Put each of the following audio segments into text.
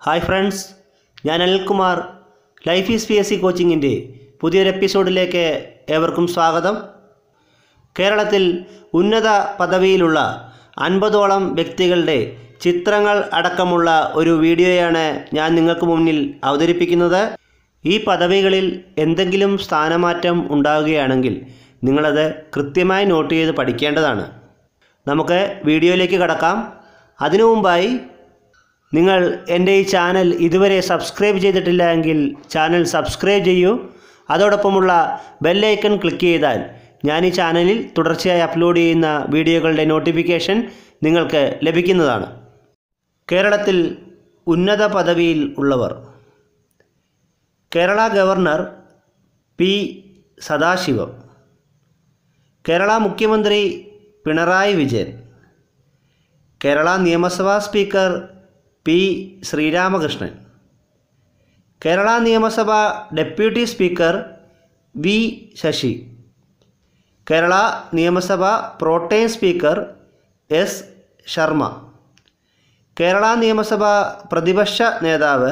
Hi friends, ഞാൻ Anilkumar. Life is PSC കോച്ചിങ്ങിൻ്റെ പുതിയൊരു എപ്പിസോഡിലേക്ക് ഏവർക്കും സ്വാഗതം. കേരളത്തിൽ ഉന്നത പദവിയിലുള്ള 50ഓളം വ്യക്തികളുടെ ചിത്രങ്ങൾ അടക്കമുള്ള ഒരു വീഡിയോയാണ് ഞാൻ നിങ്ങൾക്ക് മുന്നിൽ അവതരിപ്പിക്കുന്നത്. ഈ പദവികളിൽ എന്തെങ്കിലും സ്ഥാനമാറ്റം ഉണ്ടാകുകയാണെങ്കിൽ നിങ്ങളത് കൃത്യമായി നോട്ട് ചെയ്ത് പഠിക്കേണ്ടതാണ്. നമുക്ക് വീഡിയോയിലേക്ക് കടക്കാം. അതിനു മുമ്പായി നിങ്ങൾ എൻ്റെ ഈ ചാനൽ ഇതുവരെ സബ്സ്ക്രൈബ് ചെയ്തിട്ടില്ല എങ്കിൽ ചാനൽ സബ്സ്ക്രൈബ് ചെയ്യൂ. അതോടൊപ്പമുള്ള ബെല്ലൈക്കൺ ക്ലിക്ക് ചെയ്താൽ ഞാൻ ഈ ചാനലിൽ തുടർച്ചയായി അപ്ലോഡ് ചെയ്യുന്ന വീഡിയോകളുടെ നോട്ടിഫിക്കേഷൻ നിങ്ങൾക്ക് ലഭിക്കുന്നതാണ്. കേരളത്തിൽ ഉന്നത പദവിയിൽ ഉള്ളവർ: കേരള ഗവർണർ പി സദാശിവം, കേരള മുഖ്യമന്ത്രി പിണറായി വിജയൻ, കേരള നിയമസഭാ speaker P Sreeramakrishnan, Kerala Niyamasabha deputy speaker V Sasi, Kerala Niyamasabha pro tem speaker S Sharma, Kerala Niyamasabha പ്രതിപക്ഷ നേതാവ്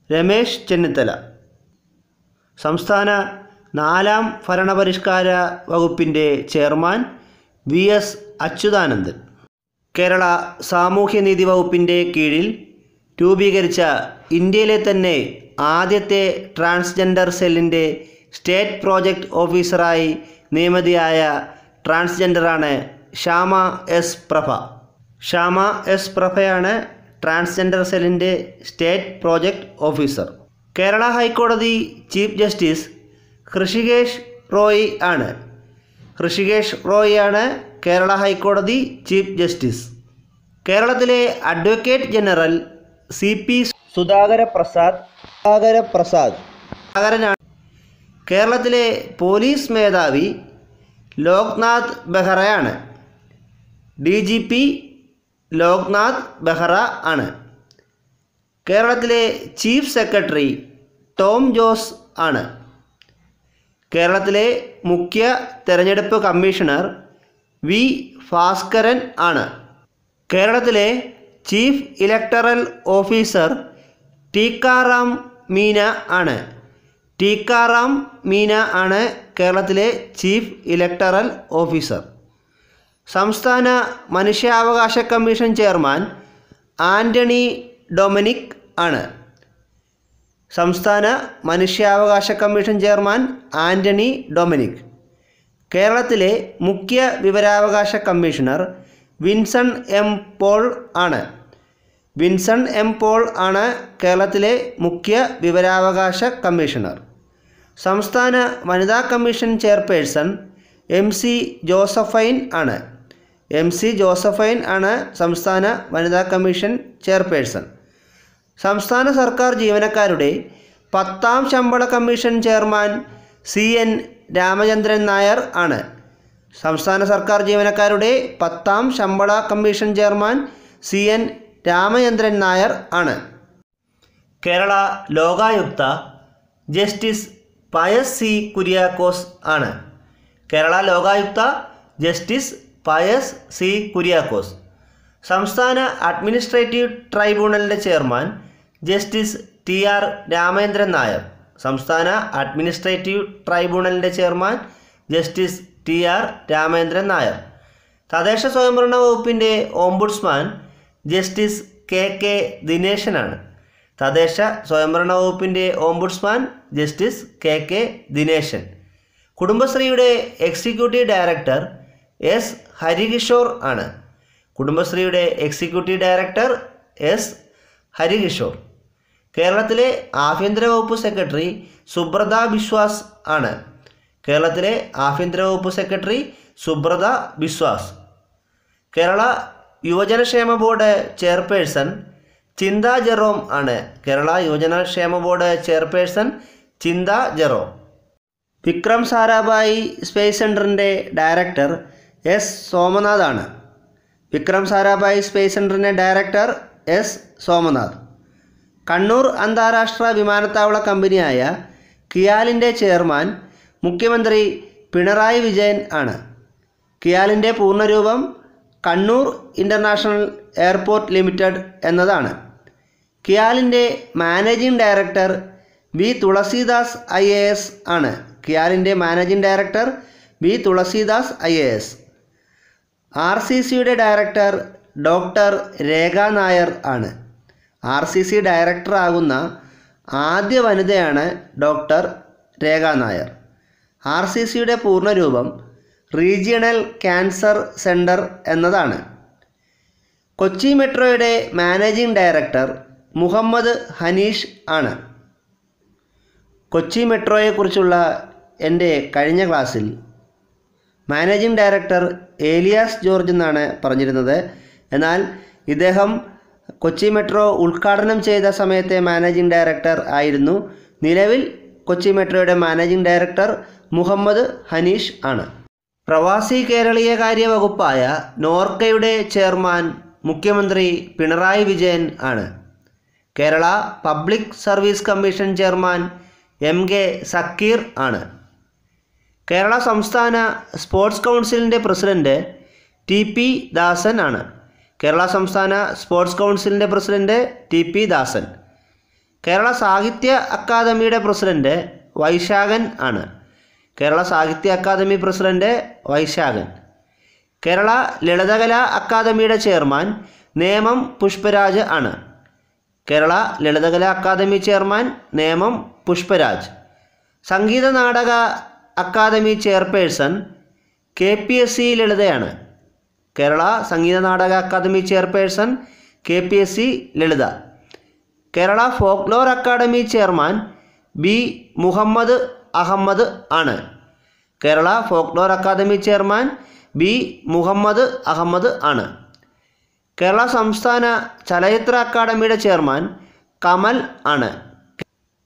രമേശ് ചെന്നിത്തല, സംസ്ഥാന 4ാം ഭരണപരിഷ്കാര വകുപ്പിൻ്റെ ചെയർമാൻ VS അച്യുതാനന്ദൻ, കേരള സാമൂഹ്യനീതി വകുപ്പിൻ്റെ കീഴിൽ രൂപീകരിച്ച ഇന്ത്യയിലെ തന്നെ ആദ്യത്തെ ട്രാൻസ്ജെൻഡർ സെല്ലിൻ്റെ സ്റ്റേറ്റ് പ്രോജക്റ്റ് ഓഫീസറായി നിയമിതയായ ട്രാൻസ്ജെൻഡറാണ് ശ്യാമ എസ് പ്രഭ. ശ്യാമ എസ് പ്രഭയാണ് ട്രാൻസ്ജെൻഡർ സെല്ലിൻ്റെ സ്റ്റേറ്റ് പ്രോജക്റ്റ് ഓഫീസർ. കേരള ഹൈക്കോടതി ചീഫ് ജസ്റ്റിസ് ഹൃഷികേഷ് റോയ് ആണ്. ഹൃഷികേഷ് റോയ് ആണ് കേരള ഹൈക്കോടതി ചീഫ് ജസ്റ്റിസ്. കേരളത്തിലെ advocate general CP Sudhakara Prasad. കേരളത്തിലെ പോലീസ് മേധാവി ലോക്നാഥ് ബെഹ്റയാണ്. DGP ലോക്നാഥ് ബെഹ്റ ആണ്. കേരളത്തിലെ ചീഫ് സെക്രട്ടറി ടോം ജോസ് ആണ്. കേരളത്തിലെ മുഖ്യ തെരഞ്ഞെടുപ്പ് കമ്മീഷണർ വി ഭാസ്കരൻ ആണ്. കേരളത്തിലെ chief electoral officer Tikaram Meena ആണ്. ടീക്കാറാം മീന ആണ് കേരളത്തിലെ ചീഫ് ഇലക്ടറൽ ഓഫീസർ. സംസ്ഥാന മനുഷ്യാവകാശ കമ്മീഷൻ ചെയർമാൻ ആൻ്റണി ഡൊമിനിക് ആണ്. സംസ്ഥാന മനുഷ്യാവകാശ കമ്മീഷൻ ചെയർമാൻ ആൻ്റണി ഡൊമിനിക്. കേരളത്തിലെ മുഖ്യ വിവരാവകാശ കമ്മീഷണർ വിൻസൺ M. പോൾ ആണ്. വിൻസൺ M. പോൾ ആണ് കേരളത്തിലെ മുഖ്യ വിവരാവകാശ കമ്മീഷണർ. സംസ്ഥാന വനിതാ കമ്മീഷൻ ചെയർപേഴ്സൺ MC ജോസഫൈൻ ആണ്. MC ജോസഫൈൻ ആണ് സംസ്ഥാന വനിതാ കമ്മീഷൻ ചെയർപേഴ്സൺ. സംസ്ഥാന സർക്കാർ ജീവനക്കാരുടെ 10ാം ശമ്പള commission chairman CN Ramachandran Nair ആണ്. സംസ്ഥാന സർക്കാർ ജീവനക്കാരുടെ 10ാം ശമ്പള commission chairman CN Ramachandran Nair ആണ്. Kerala Lokayukta justice Pius C. Kuriakose ആണ്. Kerala Lokayukta justice Pius C. Kuriakose. സംസ്ഥാന അഡ്മിനിസ്ട്രേറ്റീവ് ട്രൈബ്യൂണലിൻ്റെ chairman justice TR Ramendran Nair. സംസ്ഥാന അഡ്മിനിസ്ട്രേറ്റീവ് ട്രൈബ്യൂണലിൻ്റെ chairman justice TR Ramendran Nair. തദ്ദേശ സ്വയംഭരണ വകുപ്പിൻ്റെ ഓംബുഡ്സ്മാൻ ജസ്റ്റിസ് KK ദിനേശനാണ്. തദ്ദേശ സ്വയംഭരണ വകുപ്പിൻ്റെ ഓംബുഡ്സ്മാൻ ജസ്റ്റിസ് KK ദിനേശൻ. കുടുംബശ്രീയുടെ എക്സിക്യൂട്ടീവ് ഡയറക്ടർ S. ഹരികിഷോർ ആണ്. കുടുംബശ്രീയുടെ എക്സിക്യൂട്ടീവ് ഡയറക്ടർ S. ഹരികിഷോർ. കേരളത്തിലെ ആഭ്യന്തര വകുപ്പ് സെക്രട്ടറി സുബ്രത ബിശ്വാസ് ആണ്. കേരളത്തിലെ ആഭ്യന്തര വകുപ്പ് സെക്രട്ടറി സുബ്രത ബിശ്വാസ്. കേരള യുവജനക്ഷേമ ബോർഡ് ചെയർപേഴ്സൺ ചിന്ത ജെറോം ആണ്. കേരള യുവജനക്ഷേമ board chairperson Chintha Jerome. Vikram Sarabhai space സെൻറ്ററിൻ്റെ ഡയറക്ടർ S. സോമനാഥ് ആണ്. വിക്രം സാരാഭായി സ്പേസ് സെൻറ്ററിൻ്റെ ഡയറക്ടർ S. സോമനാഥ്. കണ്ണൂർ അന്താരാഷ്ട്ര വിമാനത്താവള കമ്പനിയായ കിയാലിൻ്റെ ചെയർമാൻ മുഖ്യമന്ത്രി പിണറായി വിജയൻ ആണ്. കിയാലിൻ്റെ പൂർണ്ണരൂപം കണ്ണൂർ ഇൻ്റർനാഷണൽ എയർപോർട്ട് ലിമിറ്റഡ് എന്നതാണ്. കിയാലിൻ്റെ managing director V Thulasidas IAS ആണ്. കിയാലിൻ്റെ managing director V Thulasidas IAS. RCCയുടെ ഡയറക്ടർ ഡോക്ടർ രേഖ നായർ ആണ്. RCC ഡയറക്ടറാകുന്ന ആദ്യ വനിതയാണ് ഡോക്ടർ രേഖ നായർ. RCCയുടെ പൂർണ്ണരൂപം റീജിയണൽ ക്യാൻസർ സെൻറ്റർ എന്നതാണ്. കൊച്ചി മെട്രോയുടെ മാനേജിംഗ് ഡയറക്ടർ മുഹമ്മദ് ഹനീഷ് ആണ്. കൊച്ചി മെട്രോയെക്കുറിച്ചുള്ള എൻ്റെ കഴിഞ്ഞ ക്ലാസ്സിൽ മാനേജിംഗ് ഡയറക്ടർ ഏലിയാസ് ജോർജ് എന്നാണ് പറഞ്ഞിരുന്നത്. എന്നാൽ ഇദ്ദേഹം കൊച്ചി മെട്രോ ഉദ്ഘാടനം ചെയ്ത സമയത്തെ മാനേജിംഗ് ഡയറക്ടർ ആയിരുന്നു. നിലവിൽ കൊച്ചി മെട്രോയുടെ മാനേജിംഗ് ഡയറക്ടർ മുഹമ്മദ് ഹനീഷ് ആണ്. പ്രവാസി കേരളീയ കാര്യ വകുപ്പായ നോർക്കയുടെ ചെയർമാൻ മുഖ്യമന്ത്രി പിണറായി വിജയൻ ആണ്. Kerala public service commission chairman MK Zakir ആണ്. കേരള സംസ്ഥാന സ്പോർട്സ് കൗൺസിലിൻ്റെ പ്രസിഡന്റ് TP ദാസൻ ആണ്. കേരള സംസ്ഥാന സ്പോർട്സ് കൗൺസിലിൻ്റെ പ്രസിഡന്റ് TP ദാസൻ. കേരള സാഹിത്യ അക്കാദമിയുടെ പ്രസിഡന്റ് വൈശാഖൻ ആണ്. Kerala Sahitya academy president Vaishakhan. കേരള ലളിതകലാ അക്കാദമിയുടെ ചെയർമാൻ നേമം പുഷ്പരാജ് ആണ്. Kerala Lalithakala academy chairman Nemom Pushparaj. Sangeetha Nataka academy chairperson KPSC ലളിതയാണ്. Kerala Sangeetha Nataka academy chairperson KPSC Lalitha. Kerala folklore academy chairman B Muhammad Ahammed ആണ്. Kerala folklore academy chairman B Muhammad Ahammed ആണ്. കേരള സംസ്ഥാന ചലച്ചിത്ര അക്കാദമിയുടെ ചെയർമാൻ കമൽ ആണ്.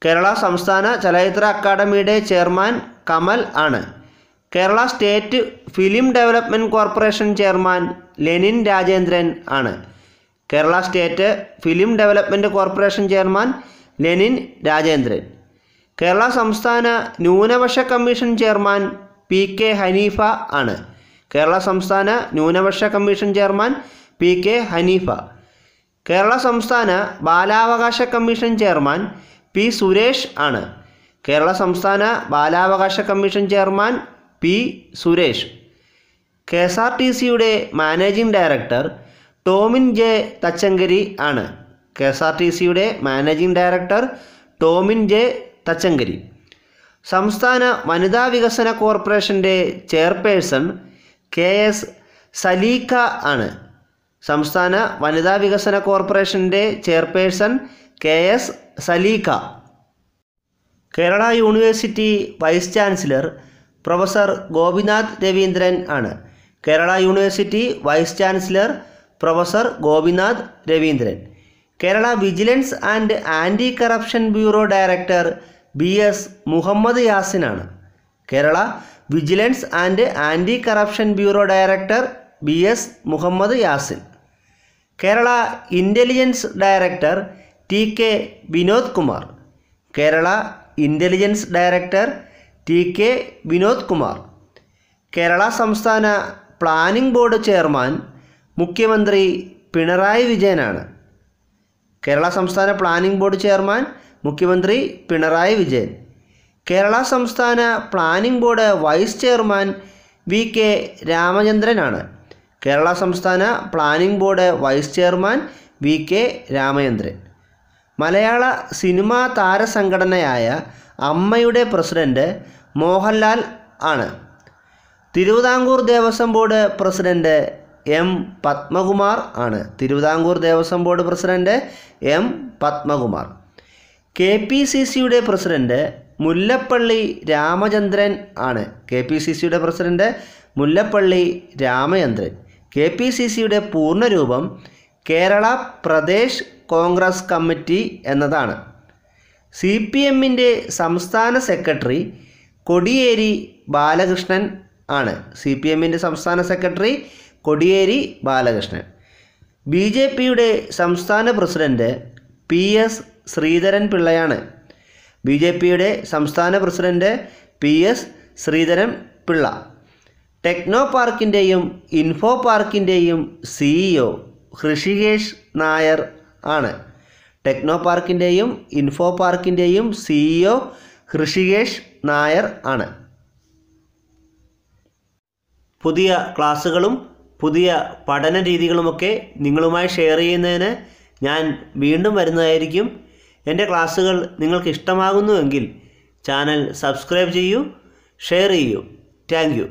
കേരള സംസ്ഥാന ചലച്ചിത്ര അക്കാദമിയുടെ ചെയർമാൻ കമൽ ആണ്. Kerala state film development corporation chairman Lenin Rajendran ആണ്. Kerala state film development corporation chairman Lenin Rajendran. Kerala സംസ്ഥാന ന്യൂനപക്ഷ കമ്മീഷൻ ചെയർമാൻ PK ഹനീഫ ആണ്. കേരള സംസ്ഥാന ന്യൂനപക്ഷ commission chairman PK Hanifa. Kerala സംസ്ഥാന ബാലാവകാശ കമ്മീഷൻ ചെയർമാൻ P സുരേഷ് ആണ്. കേരള സംസ്ഥാന ബാലാവകാശ കമ്മീഷൻ ചെയർമാൻ P സുരേഷ്. KSRTCയുടെ managing director Tomin J Thachankary ആണ്. KSRTCയുടെ managing director Tomin J Thachankary. സംസ്ഥാന വനിതാ വികസന കോർപ്പറേഷൻ്റെ ചെയർപേഴ്സൺ KS സലീഖ ആണ്. സംസ്ഥാന വനിതാ വികസന കോർപ്പറേഷൻ്റെ chairperson KS Saleekha. Kerala university vice chancellor professor Gopinath Raveendran ആണ്. Kerala university vice chancellor professor Gopinath Raveendran. Kerala vigilance and anti corruption bureau director BS Muhammad Yasin ആണ്. Kerala vigilance and anti corruption bureau director BS Muhammad Yasin. Kerala intelligence director TK Vinod Kumar. Kerala intelligence director TK Vinod Kumar. Kerala സംസ്ഥാന planning board chairman മുഖ്യമന്ത്രി പിണറായി വിജയനാണ്. കേരള സംസ്ഥാന planning board chairman മുഖ്യമന്ത്രി പിണറായി വിജയൻ. കേരള സംസ്ഥാന planning board vice chairman VK രാമചന്ദ്രനാണ്. കേരള സംസ്ഥാന planning board vice chairman VK Ramachandran. മലയാള സിനിമാ താരസംഘടനയായ അമ്മയുടെ പ്രസിഡന്റ് മോഹൻലാൽ ആണ്. Thiruvithamkoor Devaswom board president M Padmakumar ആണ്. Thiruvithamkoor Devaswom board president M Padmakumar. KPCCയുടെ പ്രസിഡന്റ് മുല്ലപ്പള്ളി രാമചന്ദ്രൻ ആണ്. KPCCയുടെ പ്രസിഡന്റ് മുല്ലപ്പള്ളി രാമചന്ദ്രൻ. KPCCയുടെ പൂർണ്ണരൂപം കേരള പ്രദേശ് കോൺഗ്രസ് കമ്മിറ്റി എന്നതാണ്. CPMൻ്റെ സംസ്ഥാന സെക്രട്ടറി കോടിയേരി ബാലകൃഷ്ണൻ ആണ്. CPMൻ്റെ സംസ്ഥാന സെക്രട്ടറി കോടിയേരി ബാലകൃഷ്ണൻ. BJPയുടെ സംസ്ഥാന പ്രസിഡന്റ് PS ശ്രീധരൻ പിള്ളയാണ്. BJPയുടെ സംസ്ഥാന president PS Sreedharan Pillai. Techno പാർക്കിൻ്റെയും ഇൻഫോ പാർക്കിൻ്റെയും CEO ഹൃഷികേഷ് നായർ ആണ്. ടെക്നോ പാർക്കിൻ്റെയും ഇൻഫോ പാർക്കിൻ്റെയും CEO ഹൃഷികേഷ് നായർ ആണ്. പുതിയ ക്ലാസ്സുകളും പുതിയ പഠന രീതികളുമൊക്കെ നിങ്ങളുമായി ഷെയർ ചെയ്യുന്നതിന് ഞാൻ വീണ്ടും വരുന്നതായിരിക്കും. എൻ്റെ ക്ലാസ്സുകൾ നിങ്ങൾക്ക് ഇഷ്ടമാകുന്നുവെങ്കിൽ ചാനൽ സബ്സ്ക്രൈബ് ചെയ്യൂ, ഷെയർ ചെയ്യൂ. Thank you.